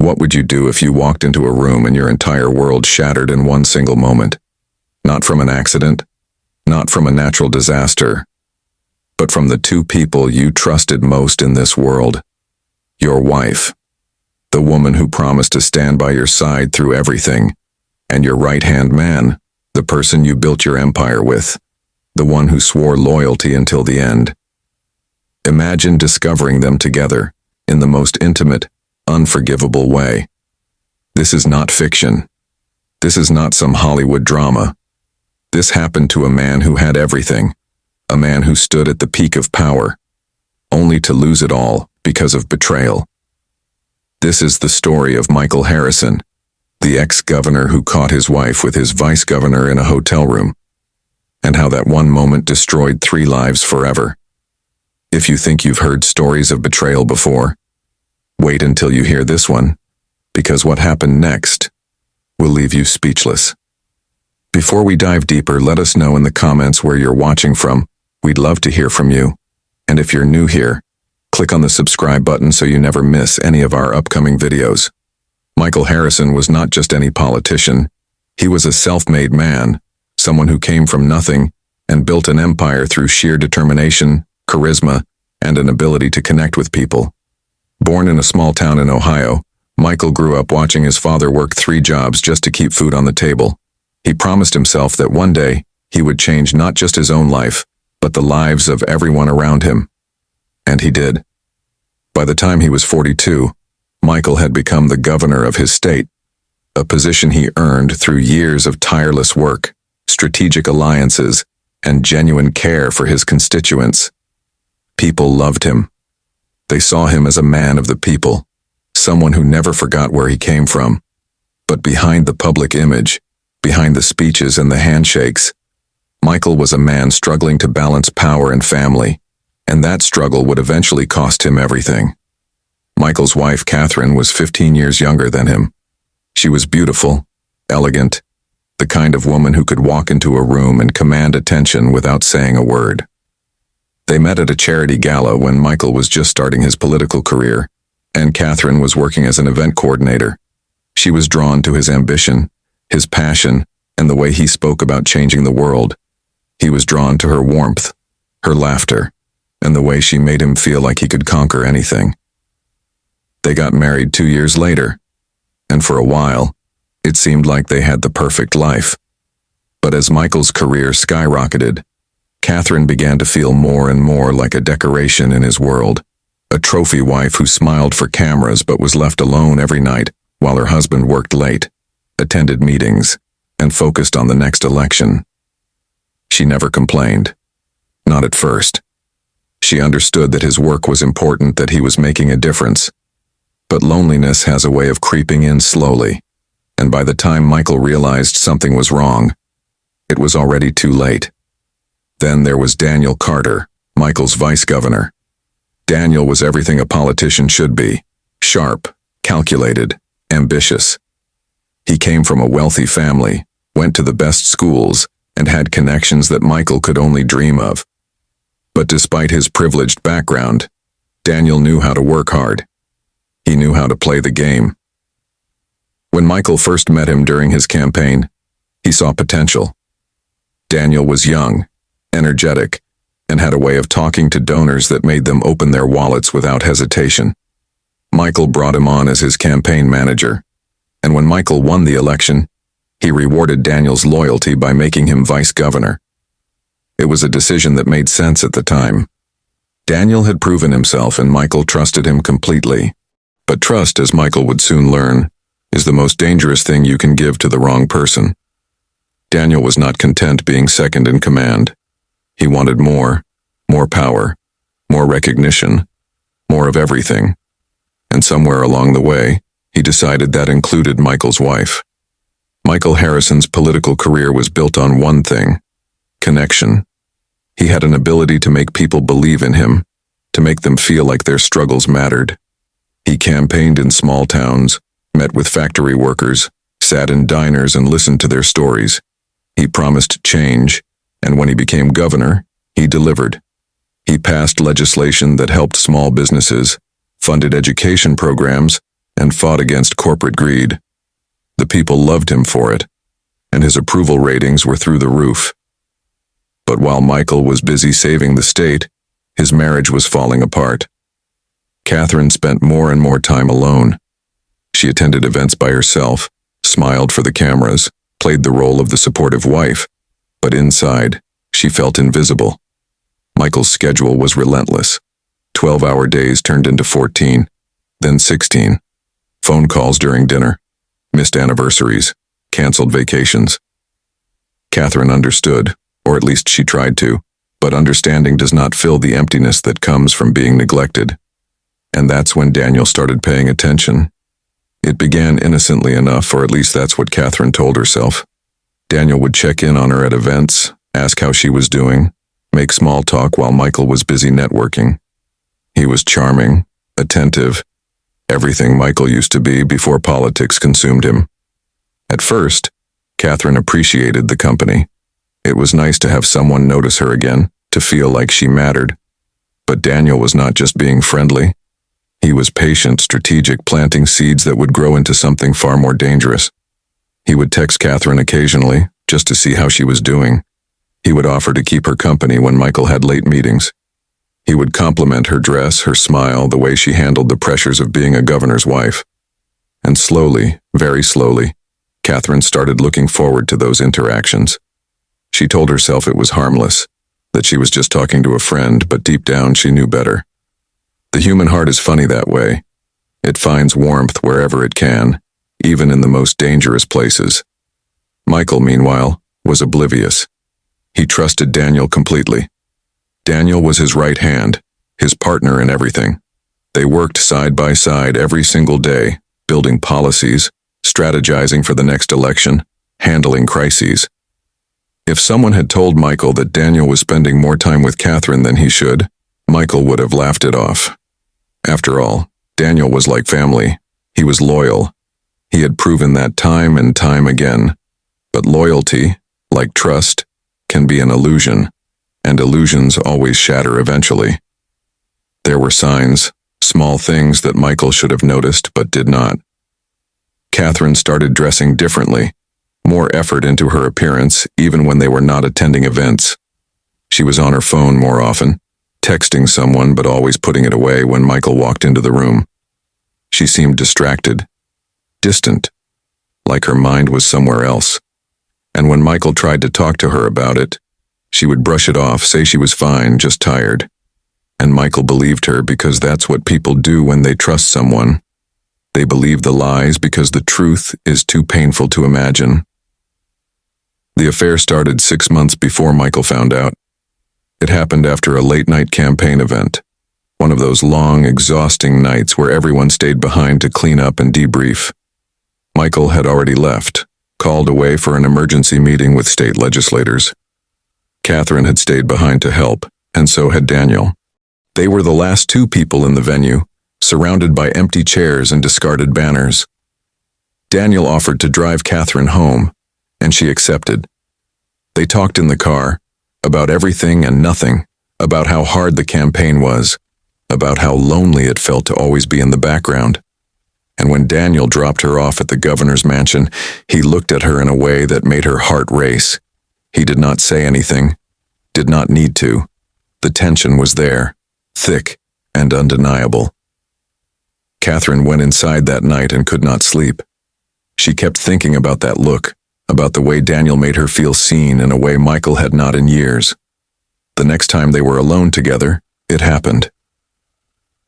What would you do if you walked into a room and your entire world shattered in one single moment? Not from an accident, not from a natural disaster, but from the two people you trusted most in this world. Your wife, the woman who promised to stand by your side through everything, and your right-hand man, the person you built your empire with, the one who swore loyalty until the end. Imagine discovering them together in the most intimate, unforgivable way. This is not fiction. This is not some Hollywood drama. This happened to a man who had everything, a man who stood at the peak of power, only to lose it all because of betrayal. This is the story of Michael Harrison, the ex-governor who caught his wife with his vice-governor in a hotel room, and how that one moment destroyed 3 lives forever. If you think you've heard stories of betrayal before, wait until you hear this one, because what happened next will leave you speechless. Before we dive deeper, let us know in the comments where you're watching from. We'd love to hear from you. And if you're new here, click on the subscribe button so you never miss any of our upcoming videos. Michael Harrison was not just any politician. He was a self-made man, someone who came from nothing and built an empire through sheer determination, charisma, and an ability to connect with people. Born in a small town in Ohio, Michael grew up watching his father work 3 jobs just to keep food on the table. He promised himself that one day he would change not just his own life, but the lives of everyone around him. And he did. By the time he was 42, Michael had become the governor of his state, a position he earned through years of tireless work, strategic alliances, and genuine care for his constituents. People loved him. They saw him as a man of the people, someone who never forgot where he came from. But behind the public image, behind the speeches and the handshakes, Michael was a man struggling to balance power and family, and that struggle would eventually cost him everything. Michael's wife, Katherine, was 15 years younger than him. She was beautiful, elegant, the kind of woman who could walk into a room and command attention without saying a word. They met at a charity gala when Michael was just starting his political career, and Katherine was working as an event coordinator. She was drawn to his ambition, his passion, and the way he spoke about changing the world. He was drawn to her warmth, her laughter, and the way she made him feel like he could conquer anything. They got married 2 years later, and for a while, it seemed like they had the perfect life. But as Michael's career skyrocketed, Katherine began to feel more and more like a decoration in his world, a trophy wife who smiled for cameras but was left alone every night while her husband worked late, attended meetings, and focused on the next election. She never complained. Not at first. She understood that his work was important, that he was making a difference. But loneliness has a way of creeping in slowly, and by the time Michael realized something was wrong, it was already too late. Then there was Daniel Carter, Michael's vice-governor. Daniel was everything a politician should be: sharp, calculated, ambitious. He came from a wealthy family, went to the best schools, and had connections that Michael could only dream of. But despite his privileged background, Daniel knew how to work hard. He knew how to play the game. When Michael first met him during his campaign, he saw potential. Daniel was young, energetic, and had a way of talking to donors that made them open their wallets without hesitation. Michael brought him on as his campaign manager, and when Michael won the election, he rewarded Daniel's loyalty by making him vice-governor. It was a decision that made sense at the time. Daniel had proven himself and Michael trusted him completely. But trust, as Michael would soon learn, is the most dangerous thing you can give to the wrong person. Daniel was not content being second in command. He wanted more power, more recognition, more of everything. And somewhere along the way, he decided that included Michael's wife. Michael Harrison's political career was built on one thing: connection. He had an ability to make people believe in him, to make them feel like their struggles mattered. He campaigned in small towns, met with factory workers, sat in diners and listened to their stories. He promised change, and when he became governor, he delivered. He passed legislation that helped small businesses, funded education programs, and fought against corporate greed. The people loved him for it, and his approval ratings were through the roof. But while Michael was busy saving the state, his marriage was falling apart. Katherine spent more and more time alone. She attended events by herself, smiled for the cameras, played the role of the supportive wife, but inside, she felt invisible. Michael's schedule was relentless. 12-hour days turned into 14, then 16. Phone calls during dinner, missed anniversaries, canceled vacations. Katherine understood, or at least she tried to, but understanding does not fill the emptiness that comes from being neglected. And that's when Daniel started paying attention. It began innocently enough, or at least that's what Katherine told herself. Daniel would check in on her at events, ask how she was doing, make small talk while Michael was busy networking. He was charming, attentive, everything Michael used to be before politics consumed him. At first, Katherine appreciated the company. It was nice to have someone notice her again, to feel like she mattered. But Daniel was not just being friendly. He was patient, strategic, planting seeds that would grow into something far more dangerous. He would text Katherine occasionally, just to see how she was doing. He would offer to keep her company when Michael had late meetings. He would compliment her dress, her smile, the way she handled the pressures of being a governor's wife. And slowly, very slowly, Katherine started looking forward to those interactions. She told herself it was harmless, that she was just talking to a friend, but deep down she knew better. The human heart is funny that way. It finds warmth wherever it can, even in the most dangerous places. Michael, meanwhile, was oblivious. He trusted Daniel completely. Daniel was his right hand, his partner in everything. They worked side by side every single day, building policies, strategizing for the next election, handling crises. If someone had told Michael that Daniel was spending more time with Katherine than he should, Michael would have laughed it off. After all, Daniel was like family. He was loyal. He had proven that time and time again. But loyalty, like trust, can be an illusion, and illusions always shatter eventually. There were signs, small things that Michael should have noticed but did not. Katherine started dressing differently, more effort into her appearance even when they were not attending events. She was on her phone more often, texting someone but always putting it away when Michael walked into the room. She seemed distracted, distant, like her mind was somewhere else. And when Michael tried to talk to her about it, she would brush it off, say she was fine, just tired. And Michael believed her because that's what people do when they trust someone. They believe the lies because the truth is too painful to imagine. The affair started 6 months before Michael found out. It happened after a late-night campaign event, one of those long, exhausting nights where everyone stayed behind to clean up and debrief. Michael had already left, called away for an emergency meeting with state legislators. Katherine had stayed behind to help, and so had Daniel. They were the last two people in the venue, surrounded by empty chairs and discarded banners. Daniel offered to drive Katherine home, and she accepted. They talked in the car, about everything and nothing, about how hard the campaign was, about how lonely it felt to always be in the background. And when Daniel dropped her off at the governor's mansion, he looked at her in a way that made her heart race. He did not say anything, did not need to. The tension was there, thick and undeniable. Katherine went inside that night and could not sleep. She kept thinking about that look, about the way Daniel made her feel seen in a way Michael had not in years. The next time they were alone together, it happened.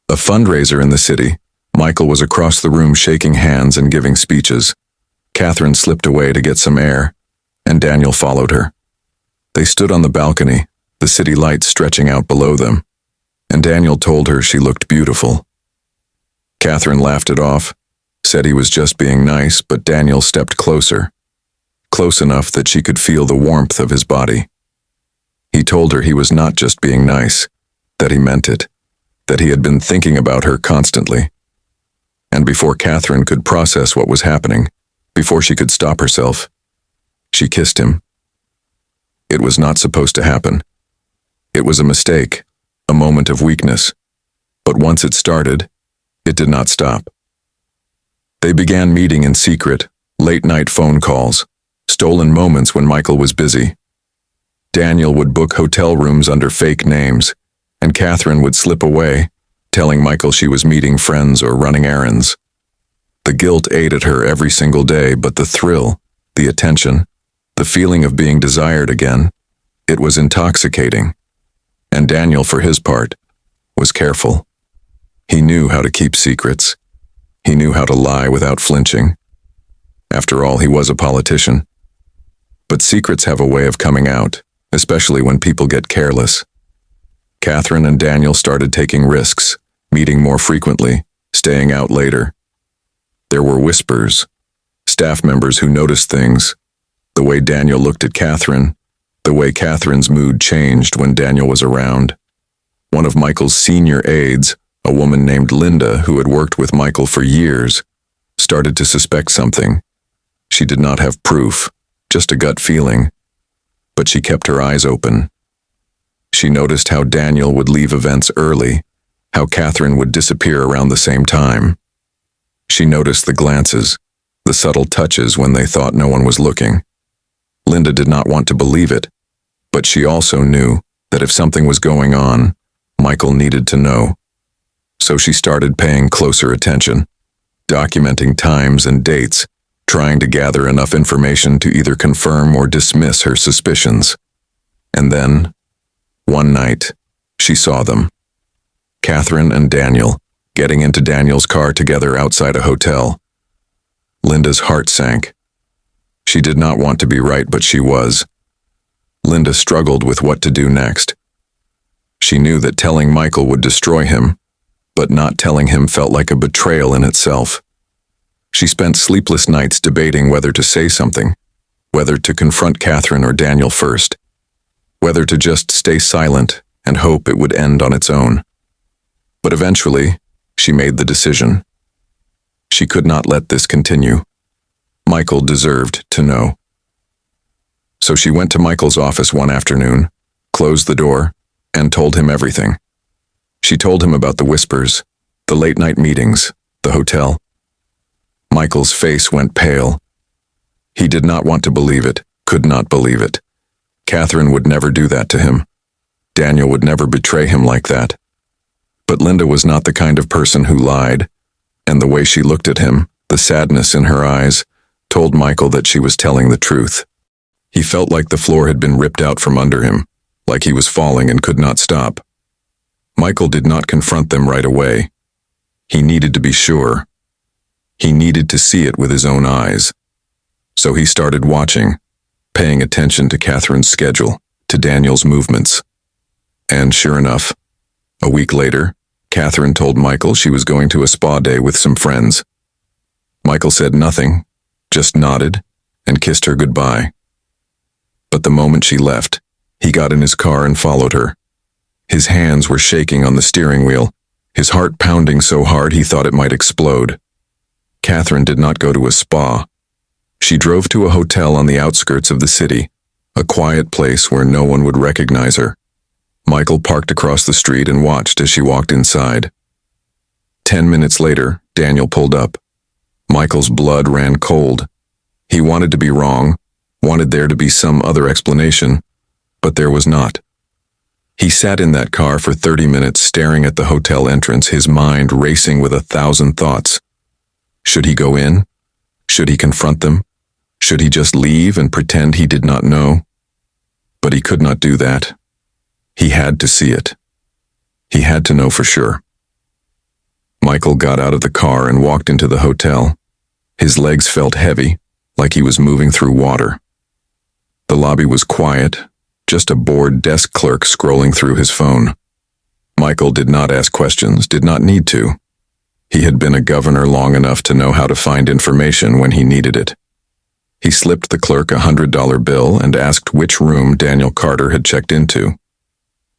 A fundraiser in the city, Michael was across the room shaking hands and giving speeches. Katherine slipped away to get some air, and Daniel followed her. They stood on the balcony, the city lights stretching out below them, and Daniel told her she looked beautiful. Katherine laughed it off, said he was just being nice, but Daniel stepped closer, close enough that she could feel the warmth of his body. He told her he was not just being nice, that he meant it, that he had been thinking about her constantly. And before Katherine could process what was happening, before she could stop herself, she kissed him. It was not supposed to happen. It was a mistake, a moment of weakness. But once it started, it did not stop. They began meeting in secret, late-night phone calls, stolen moments when Michael was busy. Daniel would book hotel rooms under fake names, and Katherine would slip away, telling Michael she was meeting friends or running errands. The guilt ate at her every single day, but the thrill, the attention, the feeling of being desired again, it was intoxicating. And Daniel, for his part, was careful. He knew how to keep secrets. He knew how to lie without flinching. After all, he was a politician. But secrets have a way of coming out, especially when people get careless. Katherine and Daniel started taking risks, meeting more frequently, staying out later. There were whispers, staff members who noticed things, the way Daniel looked at Katherine, the way Katherine's mood changed when Daniel was around. One of Michael's senior aides, a woman named Linda who had worked with Michael for years, started to suspect something. She did not have proof, just a gut feeling, but she kept her eyes open. She noticed how Daniel would leave events early, how Katherine would disappear around the same time. She noticed the glances, the subtle touches when they thought no one was looking. Linda did not want to believe it, but she also knew that if something was going on, Michael needed to know. So she started paying closer attention, documenting times and dates, trying to gather enough information to either confirm or dismiss her suspicions. And then, one night, she saw them. Katherine and Daniel, getting into Daniel's car together outside a hotel. Linda's heart sank. She did not want to be right, but she was. Linda struggled with what to do next. She knew that telling Michael would destroy him, but not telling him felt like a betrayal in itself. She spent sleepless nights debating whether to say something, whether to confront Katherine or Daniel first, whether to just stay silent and hope it would end on its own. But eventually, she made the decision. She could not let this continue. Michael deserved to know. So she went to Michael's office one afternoon, closed the door, and told him everything. She told him about the whispers, the late-night meetings, the hotel. Michael's face went pale. He did not want to believe it, could not believe it. Katherine would never do that to him. Daniel would never betray him like that. But Linda was not the kind of person who lied, and the way she looked at him, the sadness in her eyes, told Michael that she was telling the truth. He felt like the floor had been ripped out from under him, like he was falling and could not stop. Michael did not confront them right away. He needed to be sure. He needed to see it with his own eyes. So he started watching, paying attention to Katherine's schedule, to Daniel's movements. And sure enough, a week later, Katherine told Michael she was going to a spa day with some friends. Michael said nothing, just nodded and kissed her goodbye. But the moment she left, he got in his car and followed her. His hands were shaking on the steering wheel, his heart pounding so hard he thought it might explode. Katherine did not go to a spa. She drove to a hotel on the outskirts of the city, a quiet place where no one would recognize her. Michael parked across the street and watched as she walked inside. 10 minutes later, Daniel pulled up. Michael's blood ran cold. He wanted to be wrong, wanted there to be some other explanation, but there was not. He sat in that car for 30 minutes staring at the hotel entrance, his mind racing with 1,000 thoughts. Should he go in? Should he confront them? Should he just leave and pretend he did not know? But he could not do that. He had to see it. He had to know for sure. Michael got out of the car and walked into the hotel. His legs felt heavy, like he was moving through water. The lobby was quiet, just a bored desk clerk scrolling through his phone. Michael did not ask questions, did not need to. He had been a governor long enough to know how to find information when he needed it. He slipped the clerk a $100 bill and asked which room Daniel Carter had checked into.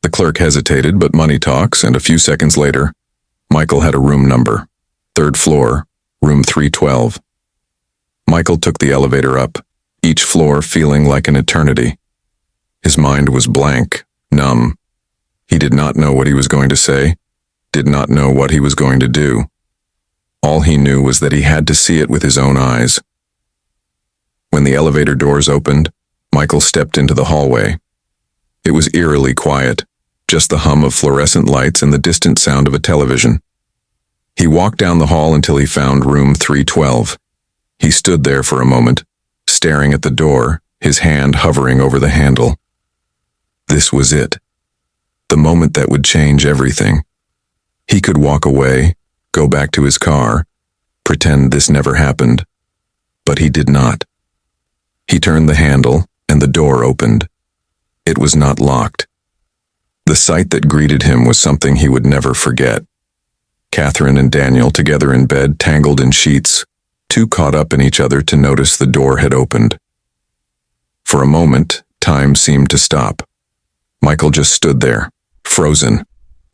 The clerk hesitated, but money talks, and a few seconds later, Michael had a room number, 3rd floor, room 312. Michael took the elevator up, each floor feeling like an eternity. His mind was blank, numb. He did not know what he was going to say, did not know what he was going to do. All he knew was that he had to see it with his own eyes. When the elevator doors opened, Michael stepped into the hallway. It was eerily quiet, just the hum of fluorescent lights and the distant sound of a television. He walked down the hall until he found room 312. He stood there for a moment, staring at the door, his hand hovering over the handle. This was it. The moment that would change everything. He could walk away, go back to his car, pretend this never happened. But he did not. He turned the handle, and the door opened. It was not locked. The sight that greeted him was something he would never forget. Katherine and Daniel together in bed, tangled in sheets, too caught up in each other to notice the door had opened. For a moment, time seemed to stop. Michael just stood there, frozen,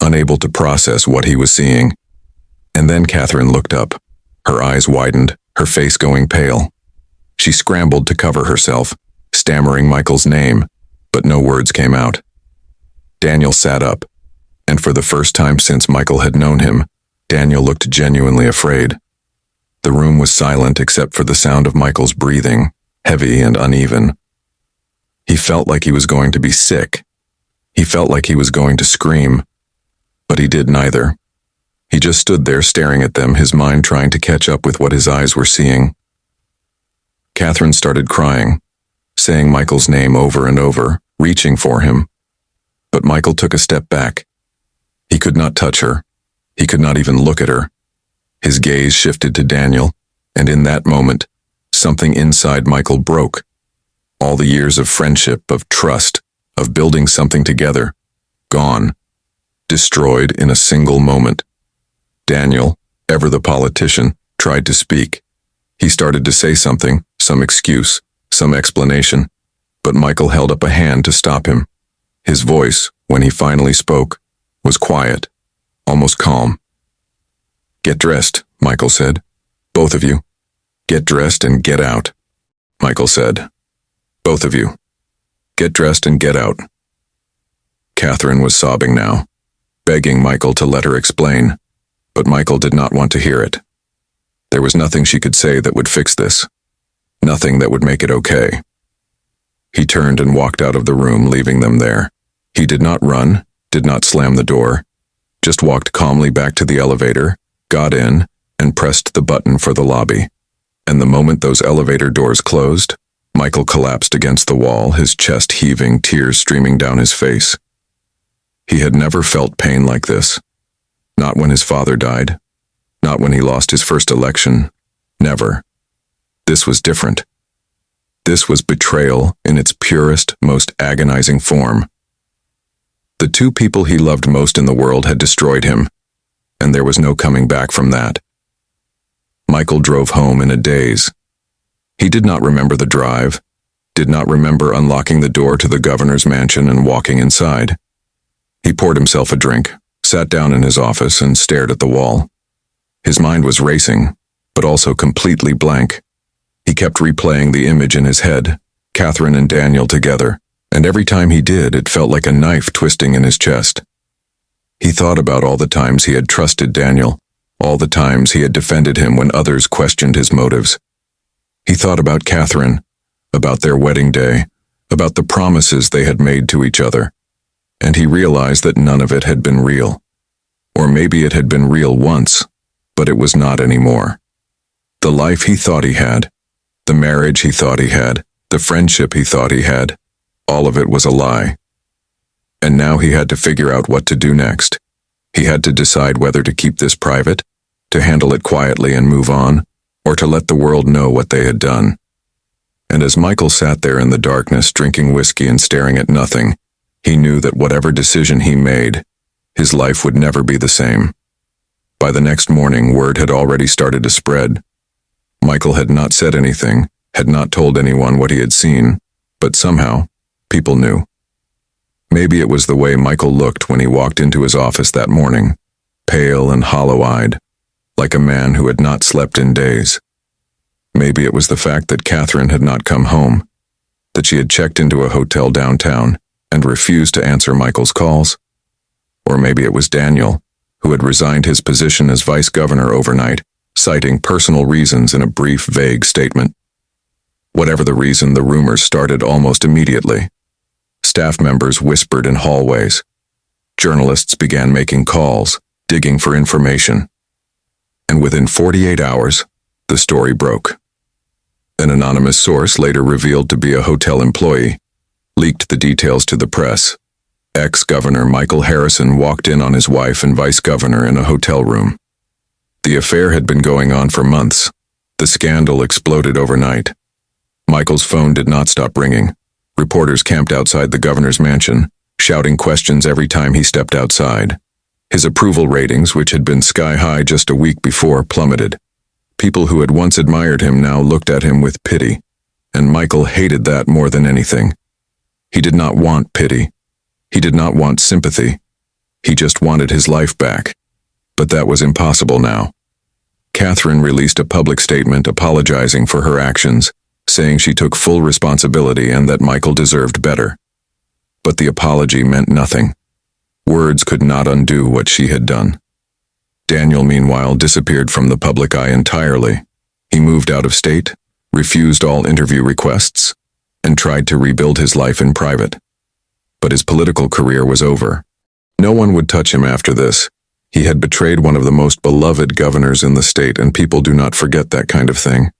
unable to process what he was seeing. And then Katherine looked up. Her eyes widened, her face going pale. She scrambled to cover herself, stammering Michael's name, but no words came out. Daniel sat up, and for the first time since Michael had known him, Daniel looked genuinely afraid. The room was silent except for the sound of Michael's breathing, heavy and uneven. He felt like he was going to be sick. He felt like he was going to scream, but he did neither. He just stood there staring at them, his mind trying to catch up with what his eyes were seeing. Katherine started crying, saying Michael's name over and over, reaching for him. But Michael took a step back. He could not touch her. He could not even look at her. His gaze shifted to Daniel, and in that moment, something inside Michael broke. All the years of friendship, of trust, of building something together, gone, destroyed in a single moment. Daniel, ever the politician, tried to speak. He started to say something, some excuse, some explanation, but Michael held up a hand to stop him. His voice, when he finally spoke, was quiet, almost calm. "Get dressed," Michael said. "Both of you. Get dressed and get out." Michael said. "Both of you. Get dressed and get out." Katherine was sobbing now, begging Michael to let her explain, but Michael did not want to hear it. There was nothing she could say that would fix this, nothing that would make it okay. He turned and walked out of the room, leaving them there. He did not run, did not slam the door, just walked calmly back to the elevator, got in, and pressed the button for the lobby. And the moment those elevator doors closed, Michael collapsed against the wall, his chest heaving, tears streaming down his face. He had never felt pain like this. Not when his father died. Not when he lost his first election. Never. This was different. This was betrayal in its purest, most agonizing form. The two people he loved most in the world had destroyed him, and there was no coming back from that. Michael drove home in a daze. He did not remember the drive, did not remember unlocking the door to the governor's mansion and walking inside. He poured himself a drink, sat down in his office, and stared at the wall. His mind was racing, but also completely blank. He kept replaying the image in his head, Katherine and Daniel together, and every time he did, it felt like a knife twisting in his chest. He thought about all the times he had trusted Daniel, all the times he had defended him when others questioned his motives. He thought about Katherine, about their wedding day, about the promises they had made to each other, and he realized that none of it had been real. Or maybe it had been real once, but it was not anymore. The life he thought he had, the marriage he thought he had, the friendship he thought he had, all of it was a lie. And now he had to figure out what to do next. He had to decide whether to keep this private, to handle it quietly and move on, or to let the world know what they had done. And as Michael sat there in the darkness, drinking whiskey and staring at nothing, he knew that whatever decision he made, his life would never be the same. By the next morning, word had already started to spread. Michael had not said anything, had not told anyone what he had seen, but somehow, people knew. Maybe it was the way Michael looked when he walked into his office that morning, pale and hollow-eyed, like a man who had not slept in days. Maybe it was the fact that Katherine had not come home, that she had checked into a hotel downtown and refused to answer Michael's calls. Or maybe it was Daniel, who had resigned his position as vice governor overnight citing personal reasons in a brief, vague statement. Whatever the reason, the rumors started almost immediately. Staff members whispered in hallways. Journalists began making calls, digging for information. And within 48 hours, the story broke. An anonymous source, later revealed to be a hotel employee, leaked the details to the press. Ex-Governor Michael Harrison walked in on his wife and vice-governor in a hotel room. The affair had been going on for months. The scandal exploded overnight. Michael's phone did not stop ringing. Reporters camped outside the governor's mansion, shouting questions every time he stepped outside. His approval ratings, which had been sky-high just a week before, plummeted. People who had once admired him now looked at him with pity, and Michael hated that more than anything. He did not want pity. He did not want sympathy. He just wanted his life back. But that was impossible now. Katherine released a public statement apologizing for her actions, saying she took full responsibility and that Michael deserved better. But the apology meant nothing. Words could not undo what she had done. Daniel, meanwhile, disappeared from the public eye entirely. He moved out of state, refused all interview requests, and tried to rebuild his life in private. But his political career was over. No one would touch him after this. He had betrayed one of the most beloved governors in the state, and people do not forget that kind of thing.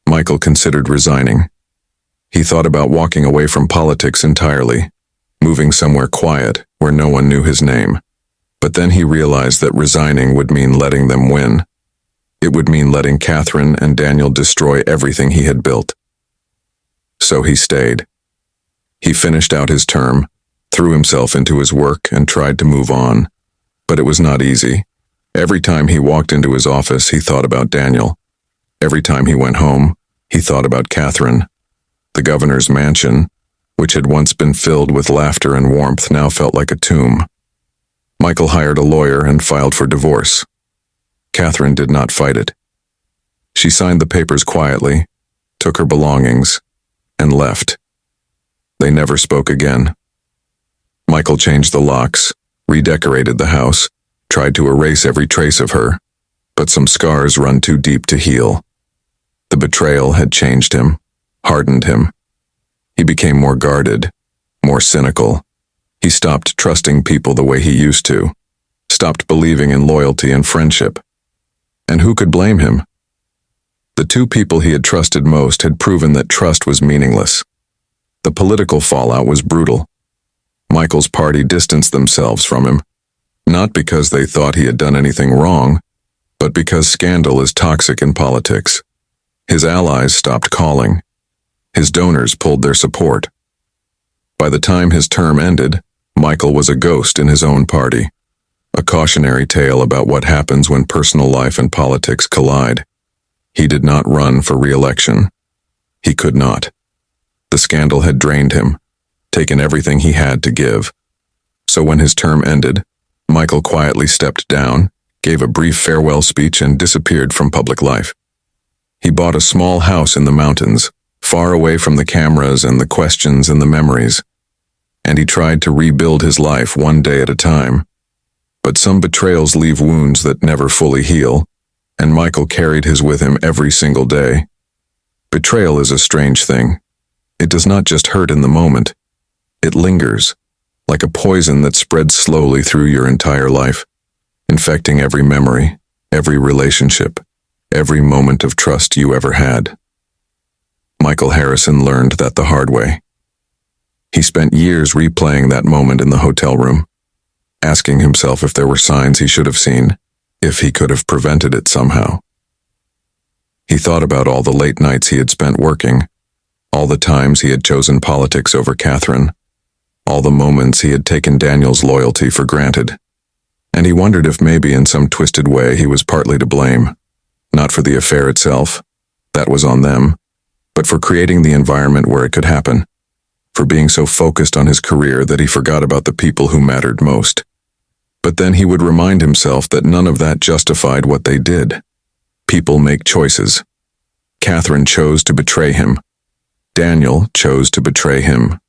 Michael considered resigning. He thought about walking away from politics entirely, moving somewhere quiet where no one knew his name. But then he realized that resigning would mean letting them win. It would mean letting Katherine and Daniel destroy everything he had built. So he stayed. He finished out his term, threw himself into his work, and tried to move on. But it was not easy. Every time he walked into his office, he thought about Daniel. Every time he went home, he thought about Katherine. The governor's mansion, which had once been filled with laughter and warmth, now felt like a tomb. Michael hired a lawyer and filed for divorce. Katherine did not fight it. She signed the papers quietly, took her belongings, and left. They never spoke again. Michael changed the locks, redecorated the house, tried to erase every trace of her, but some scars run too deep to heal. The betrayal had changed him, hardened him. He became more guarded, more cynical. He stopped trusting people the way he used to, stopped believing in loyalty and friendship. And who could blame him? The two people he had trusted most had proven that trust was meaningless. The political fallout was brutal. Michael's party distanced themselves from him, not because they thought he had done anything wrong, but because scandal is toxic in politics. His allies stopped calling. His donors pulled their support. By the time his term ended, Michael was a ghost in his own party, a cautionary tale about what happens when personal life and politics collide. He did not run for re-election. He could not. The scandal had drained him, taken everything he had to give. So when his term ended, Michael quietly stepped down, gave a brief farewell speech, and disappeared from public life. He bought a small house in the mountains, far away from the cameras and the questions and the memories, and he tried to rebuild his life one day at a time. But some betrayals leave wounds that never fully heal, and Michael carried his with him every single day. Betrayal is a strange thing. It does not just hurt in the moment. It lingers, like a poison that spreads slowly through your entire life, infecting every memory, every relationship, every moment of trust you ever had. Michael Harrison learned that the hard way. He spent years replaying that moment in the hotel room, asking himself if there were signs he should have seen, if he could have prevented it somehow. He thought about all the late nights he had spent working, all the times he had chosen politics over Katherine, all the moments he had taken Daniel's loyalty for granted, and he wondered if maybe in some twisted way he was partly to blame, not for the affair itself, that was on them, but for creating the environment where it could happen, for being so focused on his career that he forgot about the people who mattered most. But then he would remind himself that none of that justified what they did. People make choices. Katherine chose to betray him. Daniel chose to betray him.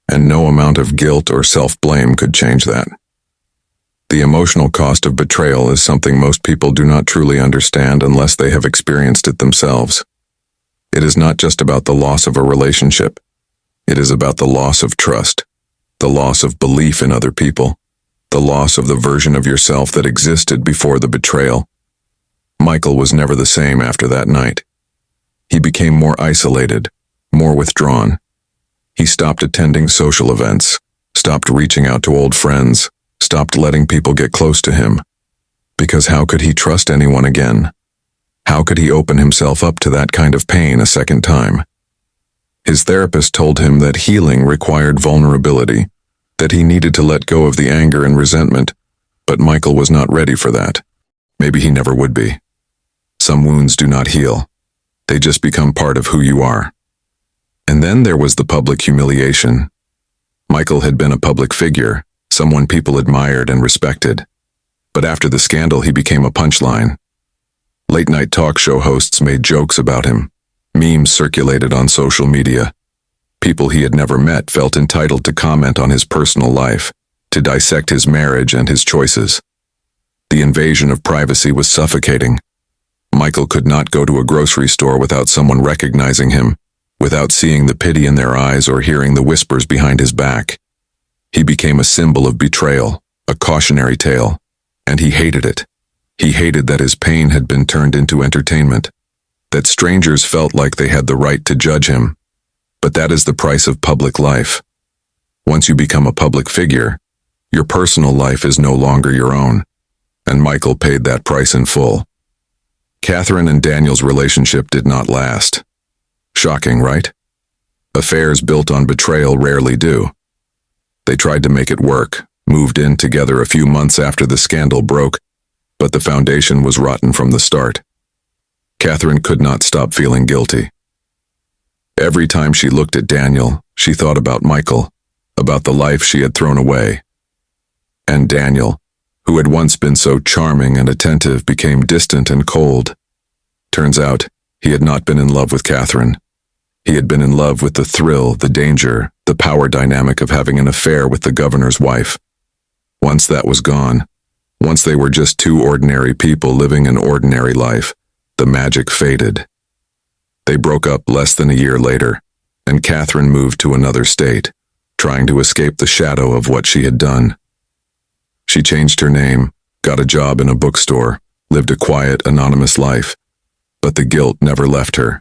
And no amount of guilt or self-blame could change that. The emotional cost of betrayal is something most people do not truly understand unless they have experienced it themselves. It is not just about the loss of a relationship. It is about the loss of trust, the loss of belief in other people, the loss of the version of yourself that existed before the betrayal. Michael was never the same after that night. He became more isolated, more withdrawn. He stopped attending social events, stopped reaching out to old friends, stopped letting people get close to him. Because how could he trust anyone again? How could he open himself up to that kind of pain a second time? His therapist told him that healing required vulnerability, that he needed to let go of the anger and resentment, but Michael was not ready for that. Maybe he never would be. Some wounds do not heal. They just become part of who you are. And then there was the public humiliation. Michael had been a public figure, someone people admired and respected. But after the scandal, he became a punchline. Late-night talk show hosts made jokes about him. Memes circulated on social media. People he had never met felt entitled to comment on his personal life, to dissect his marriage and his choices. The invasion of privacy was suffocating. Michael could not go to a grocery store without someone recognizing him, without seeing the pity in their eyes or hearing the whispers behind his back. He became a symbol of betrayal, a cautionary tale, and he hated it. He hated that his pain had been turned into entertainment, that strangers felt like they had the right to judge him. But that is the price of public life. Once you become a public figure, your personal life is no longer your own, and Michael paid that price in full. Katherine and Daniel's relationship did not last. Shocking, right? Affairs built on betrayal rarely do. They tried to make it work, moved in together a few months after the scandal broke, but the foundation was rotten from the start. Katherine could not stop feeling guilty. Every time she looked at Daniel, she thought about Michael, about the life she had thrown away. And Daniel, who had once been so charming and attentive, became distant and cold. Turns out, he had not been in love with Katherine. He had been in love with the thrill, the danger, the power dynamic of having an affair with the governor's wife. Once that was gone, once they were just two ordinary people living an ordinary life, the magic faded. They broke up less than a year later, and Katherine moved to another state, trying to escape the shadow of what she had done. She changed her name, got a job in a bookstore, lived a quiet, anonymous life, but the guilt never left her.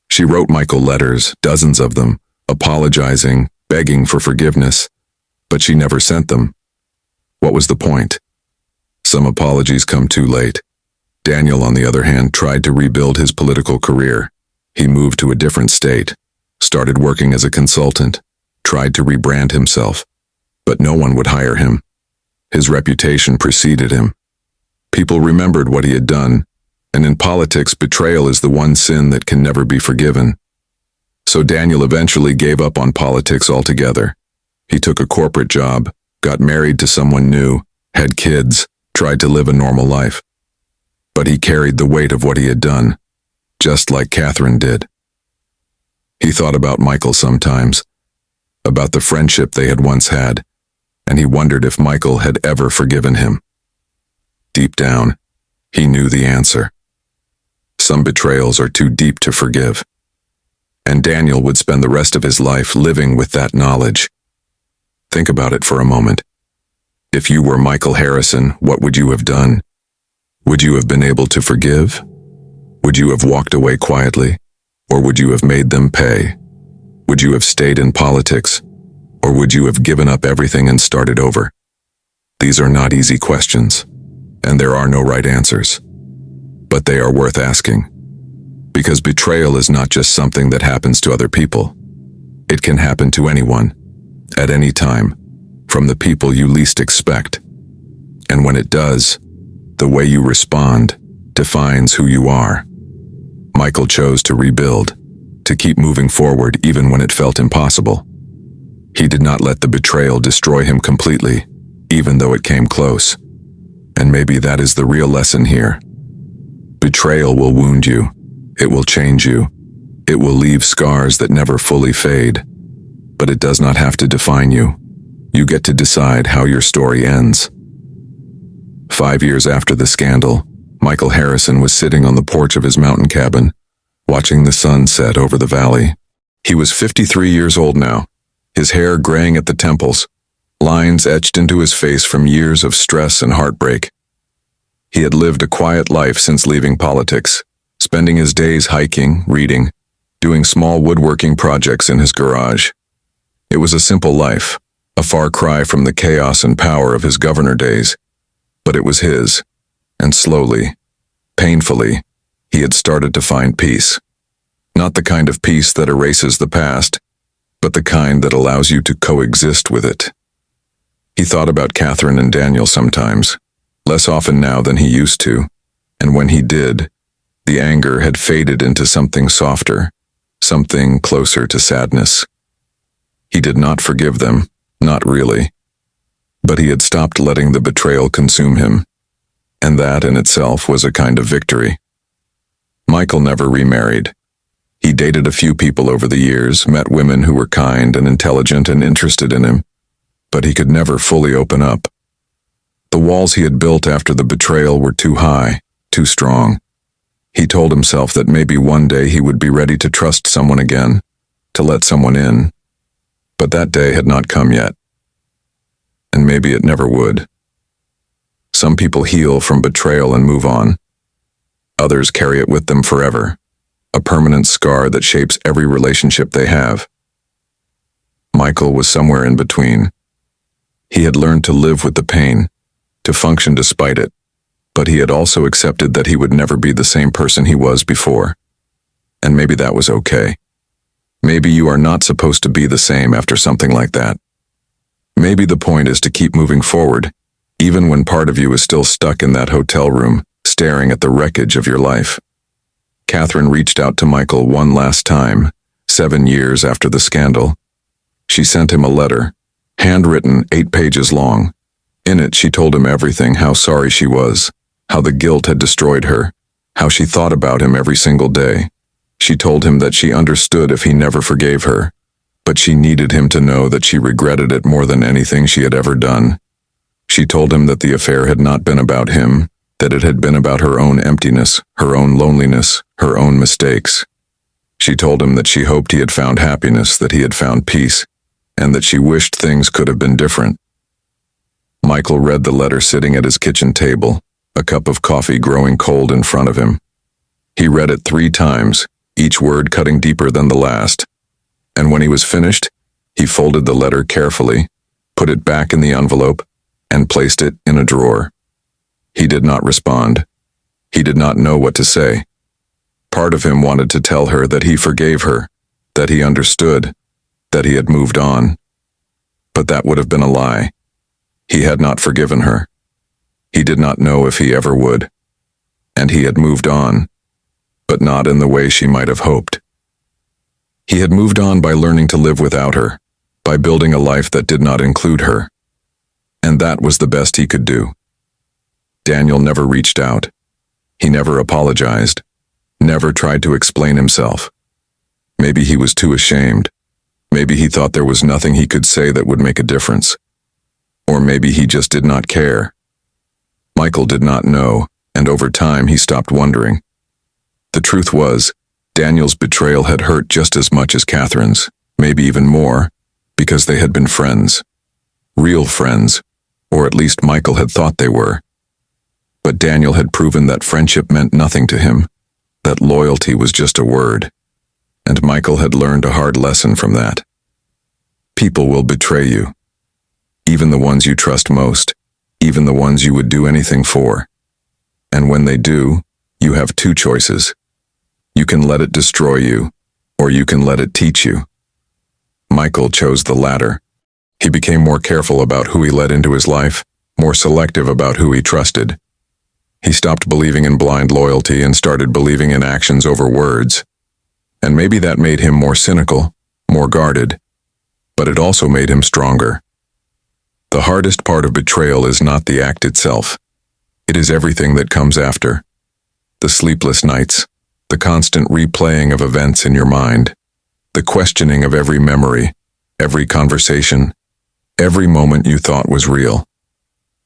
She wrote Michael letters, dozens of them, apologizing, begging for forgiveness, but she never sent them. What was the point? Some apologies come too late. Daniel, on the other hand, tried to rebuild his political career. He moved to a different state, started working as a consultant, tried to rebrand himself, but no one would hire him. His reputation preceded him. People remembered what he had done, and in politics, betrayal is the one sin that can never be forgiven. So Daniel eventually gave up on politics altogether. He took a corporate job, got married to someone new, had kids, tried to live a normal life. But he carried the weight of what he had done, just like Katherine did. He thought about Michael sometimes, about the friendship they had once had, and he wondered if Michael had ever forgiven him. Deep down, he knew the answer. Some betrayals are too deep to forgive. And Daniel would spend the rest of his life living with that knowledge. Think about it for a moment. If you were Michael Harrison, what would you have done? Would you have been able to forgive? Would you have walked away quietly? Or would you have made them pay? Would you have stayed in politics? Or would you have given up everything and started over? These are not easy questions, and there are no right answers. But they are worth asking. Because betrayal is not just something that happens to other people. It can happen to anyone, at any time, from the people you least expect. And when it does, the way you respond defines who you are. Michael chose to rebuild, to keep moving forward even when it felt impossible. He did not let the betrayal destroy him completely, even though it came close. And maybe that is the real lesson here. Betrayal will wound you. It will change you. It will leave scars that never fully fade. But it does not have to define you. You get to decide how your story ends. 5 years after the scandal, Michael Harrison was sitting on the porch of his mountain cabin, watching the sun set over the valley. He was 53 years old now, his hair graying at the temples, lines etched into his face from years of stress and heartbreak. He had lived a quiet life since leaving politics, spending his days hiking, reading, doing small woodworking projects in his garage. It was a simple life, a far cry from the chaos and power of his governor days, but it was his, and slowly, painfully, he had started to find peace. Not the kind of peace that erases the past, but the kind that allows you to coexist with it. He thought about Katherine and Daniel sometimes, less often now than he used to, and when he did, the anger had faded into something softer, something closer to sadness. He did not forgive them, not really, but he had stopped letting the betrayal consume him, and that in itself was a kind of victory. Michael never remarried. He dated a few people over the years, met women who were kind and intelligent and interested in him, but he could never fully open up. The walls he had built after the betrayal were too high, too strong. He told himself that maybe one day he would be ready to trust someone again, to let someone in. But that day had not come yet. And maybe it never would. Some people heal from betrayal and move on. Others carry it with them forever, a permanent scar that shapes every relationship they have. Michael was somewhere in between. He had learned to live with the pain, to function despite it, but he had also accepted that he would never be the same person he was before. And maybe that was okay. Maybe you are not supposed to be the same after something like that. Maybe the point is to keep moving forward, even when part of you is still stuck in that hotel room, staring at the wreckage of your life. Katherine reached out to Michael one last time, 7 years after the scandal. She sent him a letter, handwritten 8 pages long. In it, she told him everything, how sorry she was, how the guilt had destroyed her, how she thought about him every single day. She told him that she understood if he never forgave her, but she needed him to know that she regretted it more than anything she had ever done. She told him that the affair had not been about him, that it had been about her own emptiness, her own loneliness, her own mistakes. She told him that she hoped he had found happiness, that he had found peace, and that she wished things could have been different. Michael read the letter sitting at his kitchen table, a cup of coffee growing cold in front of him. He read it 3 times, each word cutting deeper than the last. And when he was finished, he folded the letter carefully, put it back in the envelope, and placed it in a drawer. He did not respond. He did not know what to say. Part of him wanted to tell her that he forgave her, that he understood, that he had moved on. But that would have been a lie. He had not forgiven her. He did not know if he ever would. And he had moved on, but not in the way she might have hoped. He had moved on by learning to live without her, by building a life that did not include her. And that was the best he could do. Daniel never reached out. He never apologized, never tried to explain himself. Maybe he was too ashamed. Maybe he thought there was nothing he could say that would make a difference. Or maybe he just did not care. Michael did not know, and over time he stopped wondering. The truth was, Daniel's betrayal had hurt just as much as Katherine's, maybe even more, because they had been friends. Real friends, or at least Michael had thought they were. But Daniel had proven that friendship meant nothing to him, that loyalty was just a word. And Michael had learned a hard lesson from that. People will betray you. Even the ones you trust most, even the ones you would do anything for. And when they do, you have 2 choices. You can let it destroy you, or you can let it teach you. Michael chose the latter. He became more careful about who he let into his life, more selective about who he trusted. He stopped believing in blind loyalty and started believing in actions over words. And maybe that made him more cynical, more guarded, but it also made him stronger. The hardest part of betrayal is not the act itself. It is everything that comes after. The sleepless nights, the constant replaying of events in your mind, the questioning of every memory, every conversation, every moment you thought was real.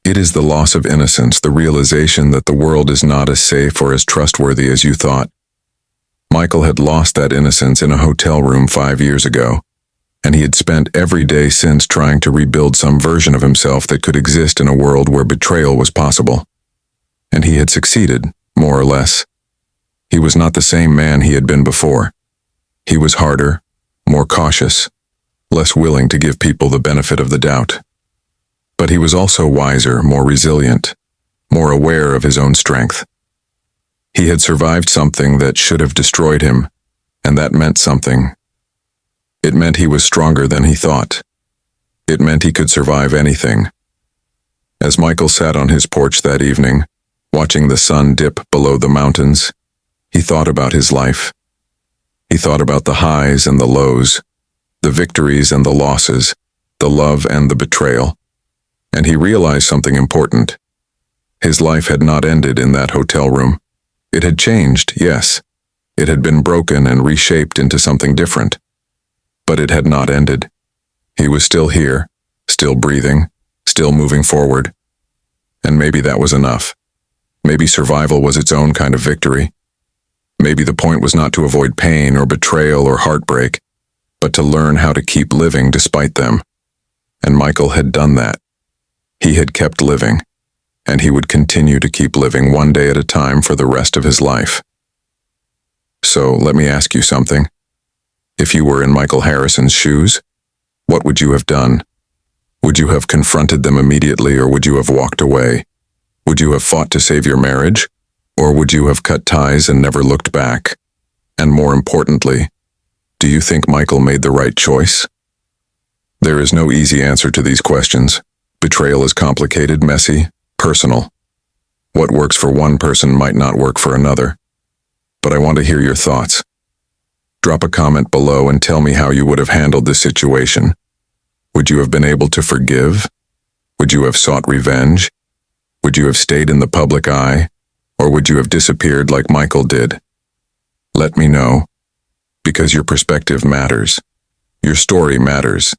It is the loss of innocence, the realization that the world is not as safe or as trustworthy as you thought. Michael had lost that innocence in a hotel room 5 years ago, and he had spent every day since trying to rebuild some version of himself that could exist in a world where betrayal was possible. And he had succeeded, more or less. He was not the same man he had been before. He was harder, more cautious, less willing to give people the benefit of the doubt. But he was also wiser, more resilient, more aware of his own strength. He had survived something that should have destroyed him, and that meant something. It meant he was stronger than he thought. It meant he could survive anything. As Michael sat on his porch that evening, watching the sun dip below the mountains, he thought about his life. He thought about the highs and the lows, the victories and the losses, the love and the betrayal. And he realized something important. His life had not ended in that hotel room. It had changed, yes. It had been broken and reshaped into something different. But it had not ended. He was still here, still breathing, still moving forward. And maybe that was enough. Maybe survival was its own kind of victory. Maybe the point was not to avoid pain or betrayal or heartbreak, but to learn how to keep living despite them. And Michael had done that. He had kept living, and he would continue to keep living one day at a time for the rest of his life. So let me ask you something. If you were in Michael Harrison's shoes, what would you have done? Would you have confronted them immediately, or would you have walked away? Would you have fought to save your marriage, or would you have cut ties and never looked back? And more importantly, do you think Michael made the right choice? There is no easy answer to these questions. Betrayal is complicated, messy, personal. What works for one person might not work for another. But I want to hear your thoughts. Drop a comment below and tell me how you would have handled this situation. Would you have been able to forgive? Would you have sought revenge? Would you have stayed in the public eye? Or would you have disappeared like Michael did? Let me know, because your perspective matters. Your story matters.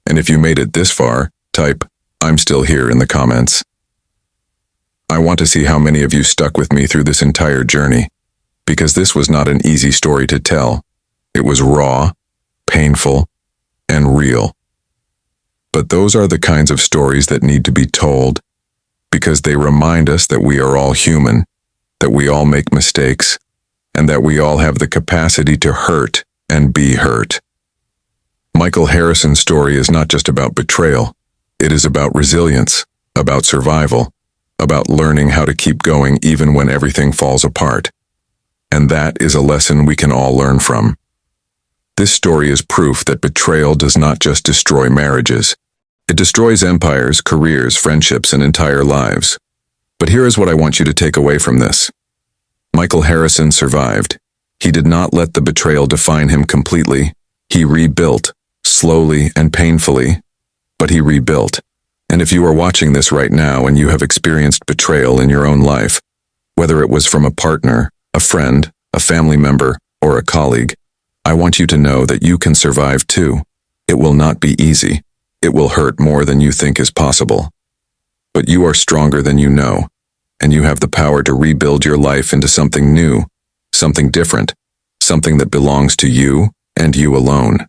And if you made it this far, type, "I'm still here" in the comments. I want to see how many of you stuck with me through this entire journey, because this was not an easy story to tell. It was raw, painful, and real. But those are the kinds of stories that need to be told, because they remind us that we are all human, that we all make mistakes, and that we all have the capacity to hurt and be hurt. Michael Harrison's story is not just about betrayal. It is about resilience, about survival, about learning how to keep going even when everything falls apart. And that is a lesson we can all learn from. This story is proof that betrayal does not just destroy marriages. It destroys empires, careers, friendships, and entire lives. But here is what I want you to take away from this. Michael Harrison survived. He did not let the betrayal define him completely. He rebuilt, slowly and painfully, but he rebuilt. And if you are watching this right now and you have experienced betrayal in your own life, whether it was from a partner, a friend, a family member, or a colleague, I want you to know that you can survive too. It will not be easy. It will hurt more than you think is possible. But you are stronger than you know, and you have the power to rebuild your life into something new, something different, something that belongs to you and you alone.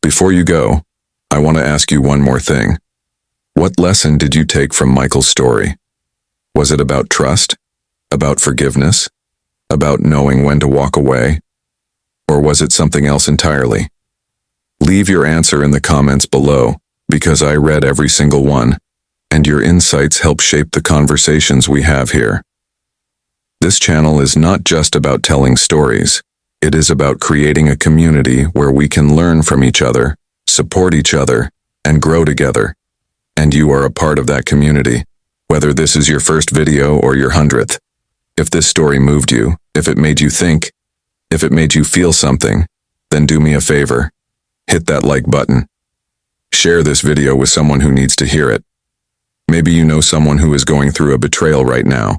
Before you go, I want to ask you one more thing. What lesson did you take from Michael's story? Was it about trust? About forgiveness? About knowing when to walk away? Or was it something else entirely? Leave your answer in the comments below, because I read every single one, and your insights help shape the conversations we have here. This channel is not just about telling stories. It is about creating a community where we can learn from each other, support each other, and grow together. And you are a part of that community, whether this is your first video or your 100th. If this story moved you, if it made you think, if it made you feel something, then do me a favor. Hit that like button. Share this video with someone who needs to hear it. Maybe you know someone who is going through a betrayal right now,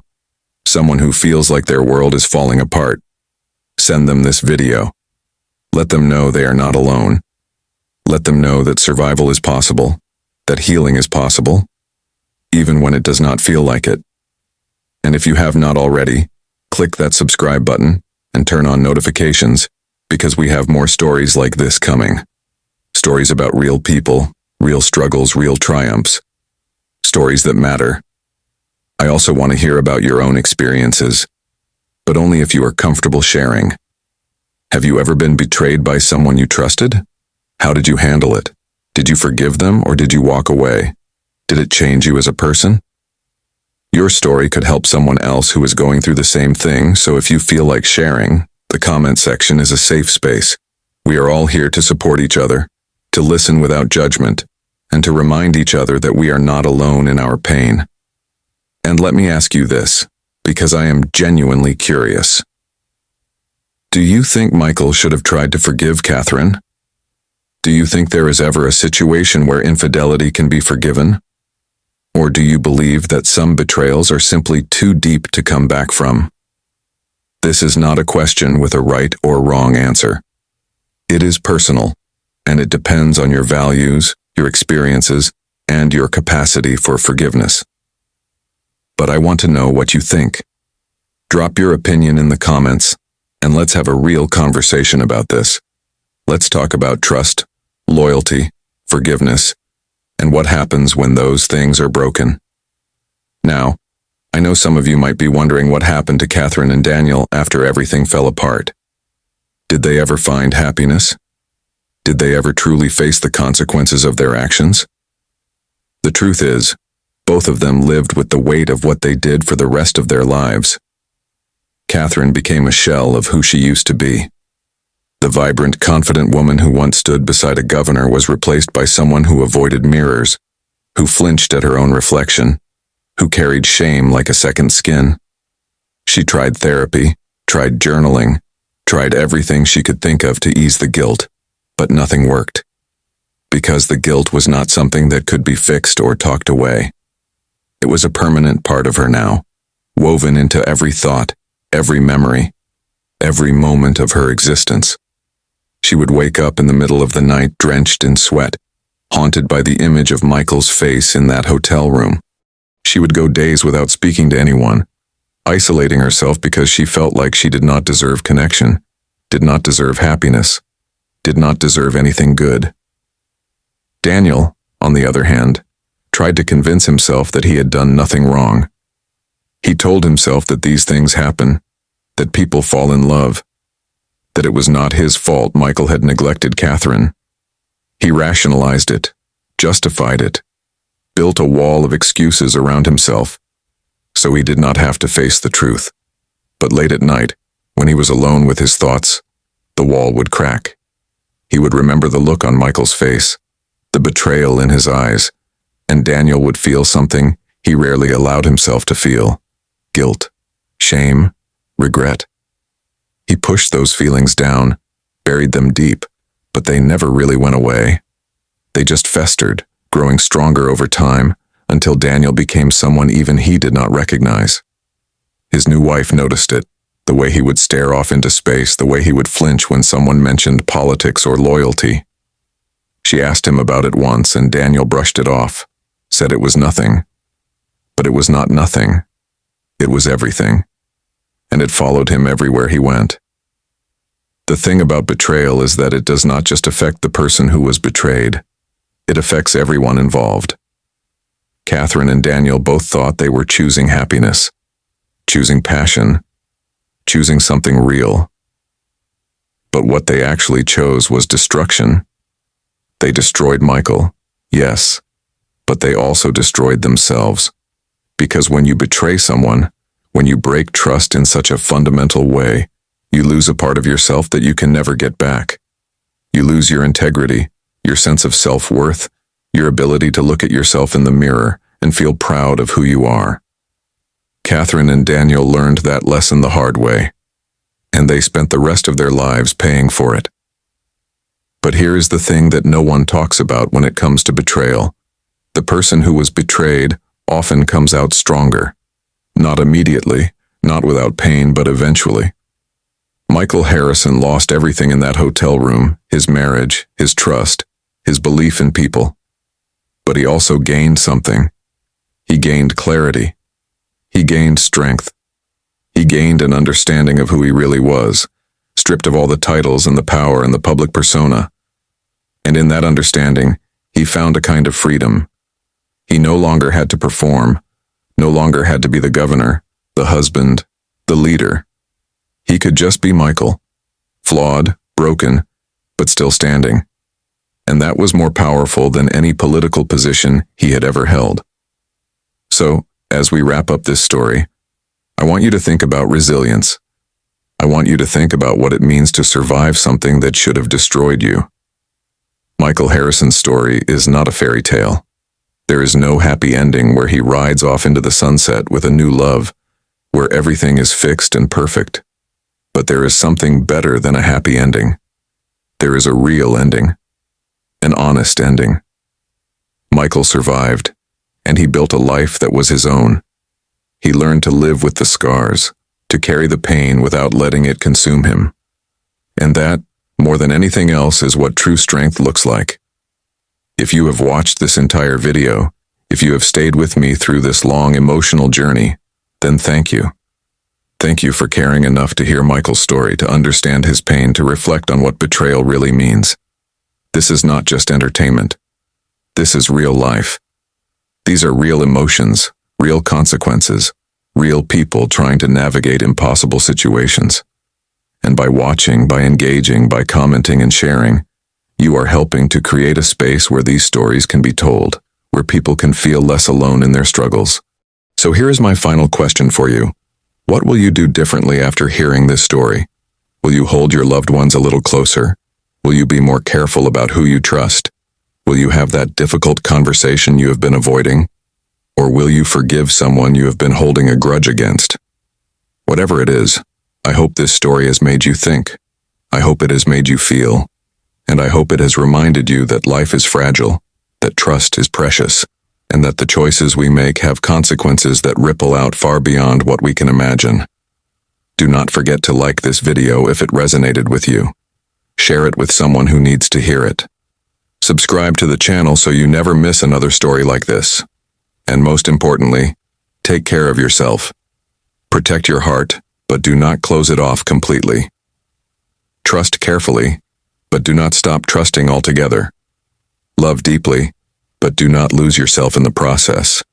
someone who feels like their world is falling apart. Send them this video. Let them know they are not alone. Let them know that survival is possible, that healing is possible, even when it does not feel like it. And if you have not already, click that subscribe button and turn on notifications, because we have more stories like this coming. Stories about real people, real struggles, real triumphs. Stories that matter. I also want to hear about your own experiences, but only if you are comfortable sharing. Have you ever been betrayed by someone you trusted? How did you handle it? Did you forgive them or did you walk away? Did it change you as a person? Your story could help someone else who is going through the same thing, so if you feel like sharing, the comment section is a safe space. We are all here to support each other, to listen without judgment, and to remind each other that we are not alone in our pain. And let me ask you this, because I am genuinely curious. Do you think Michael should have tried to forgive Katherine? Do you think there is ever a situation where infidelity can be forgiven? Or do you believe that some betrayals are simply too deep to come back from? This is not a question with a right or wrong answer. It is personal, and it depends on your values, your experiences, and your capacity for forgiveness. But I want to know what you think. Drop your opinion in the comments, and let's have a real conversation about this. Let's talk about trust, loyalty, forgiveness, and what happens when those things are broken. Now, I know some of you might be wondering what happened to Katherine and Daniel after everything fell apart. Did they ever find happiness? Did they ever truly face the consequences of their actions? The truth is, both of them lived with the weight of what they did for the rest of their lives. Katherine became a shell of who she used to be. The vibrant, confident woman who once stood beside a governor was replaced by someone who avoided mirrors, who flinched at her own reflection, who carried shame like a second skin. She tried therapy, tried journaling, tried everything she could think of to ease the guilt, but nothing worked. Because the guilt was not something that could be fixed or talked away. It was a permanent part of her now, woven into every thought, every memory, every moment of her existence. She would wake up in the middle of the night drenched in sweat, haunted by the image of Michael's face in that hotel room. She would go days without speaking to anyone, isolating herself because she felt like she did not deserve connection, did not deserve happiness, did not deserve anything good. Daniel, on the other hand, tried to convince himself that he had done nothing wrong. He told himself that these things happen, that people fall in love, that it was not his fault Michael had neglected Katherine. He rationalized it, justified it, built a wall of excuses around himself, so he did not have to face the truth. But late at night, when he was alone with his thoughts, the wall would crack. He would remember the look on Michael's face, the betrayal in his eyes, and Daniel would feel something he rarely allowed himself to feel: guilt, shame, regret. He pushed those feelings down, buried them deep, but they never really went away. They just festered, growing stronger over time, until Daniel became someone even he did not recognize. His new wife noticed it, the way he would stare off into space, the way he would flinch when someone mentioned politics or loyalty. She asked him about it once, and Daniel brushed it off, said it was nothing. But it was not nothing. It was everything. And it followed him everywhere he went. The thing about betrayal is that it does not just affect the person who was betrayed. It affects everyone involved. Katherine and Daniel both thought they were choosing happiness, choosing passion, choosing something real. But what they actually chose was destruction. They destroyed Michael, yes, but they also destroyed themselves. Because when you betray someone, when you break trust in such a fundamental way, you lose a part of yourself that you can never get back. You lose your integrity, your sense of self-worth, your ability to look at yourself in the mirror and feel proud of who you are. Katherine and Daniel learned that lesson the hard way, and they spent the rest of their lives paying for it. But here is the thing that no one talks about when it comes to betrayal. The person who was betrayed often comes out stronger. Not immediately, not without pain, but eventually. Michael Harrison lost everything in that hotel room: his marriage, his trust, his belief in people. But he also gained something. He gained clarity. He gained strength. He gained an understanding of who he really was, stripped of all the titles and the power and the public persona. And in that understanding, he found a kind of freedom. He no longer had to perform, no longer had to be the governor, the husband, the leader. He could just be Michael, flawed, broken, but still standing. And that was more powerful than any political position he had ever held. So, as we wrap up this story, I want you to think about resilience. I want you to think about what it means to survive something that should have destroyed you. Michael Harrison's story is not a fairy tale. There is no happy ending where he rides off into the sunset with a new love, where everything is fixed and perfect. But there is something better than a happy ending. There is a real ending, an honest ending. Michael survived, and he built a life that was his own. He learned to live with the scars, to carry the pain without letting it consume him. And that, more than anything else, is what true strength looks like. If you have watched this entire video, if you have stayed with me through this long emotional journey, then thank you. Thank you for caring enough to hear Michael's story, to understand his pain, to reflect on what betrayal really means. This is not just entertainment. This is real life. These are real emotions, real consequences, real people trying to navigate impossible situations. And by watching, by engaging, by commenting and sharing, you are helping to create a space where these stories can be told, where people can feel less alone in their struggles. So here is my final question for you. What will you do differently after hearing this story? Will you hold your loved ones a little closer? Will you be more careful about who you trust? Will you have that difficult conversation you have been avoiding? Or will you forgive someone you have been holding a grudge against? Whatever it is, I hope this story has made you think. I hope it has made you feel. And I hope it has reminded you that life is fragile, that trust is precious, and that the choices we make have consequences that ripple out far beyond what we can imagine. Do not forget to like this video if it resonated with you. Share it with someone who needs to hear it. Subscribe to the channel so you never miss another story like this. And most importantly, take care of yourself. Protect your heart, but do not close it off completely. Trust carefully, but do not stop trusting altogether. Love deeply, but do not lose yourself in the process.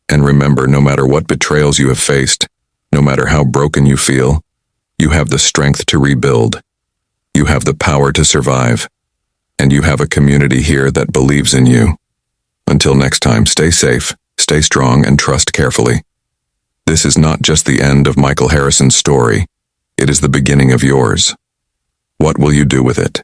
And remember, no matter what betrayals you have faced, no matter how broken you feel, you have the strength to rebuild. You have the power to survive. And you have a community here that believes in you. Until next time, stay safe, stay strong, and trust carefully. This is not just the end of Michael Harrison's story. It is the beginning of yours. What will you do with it?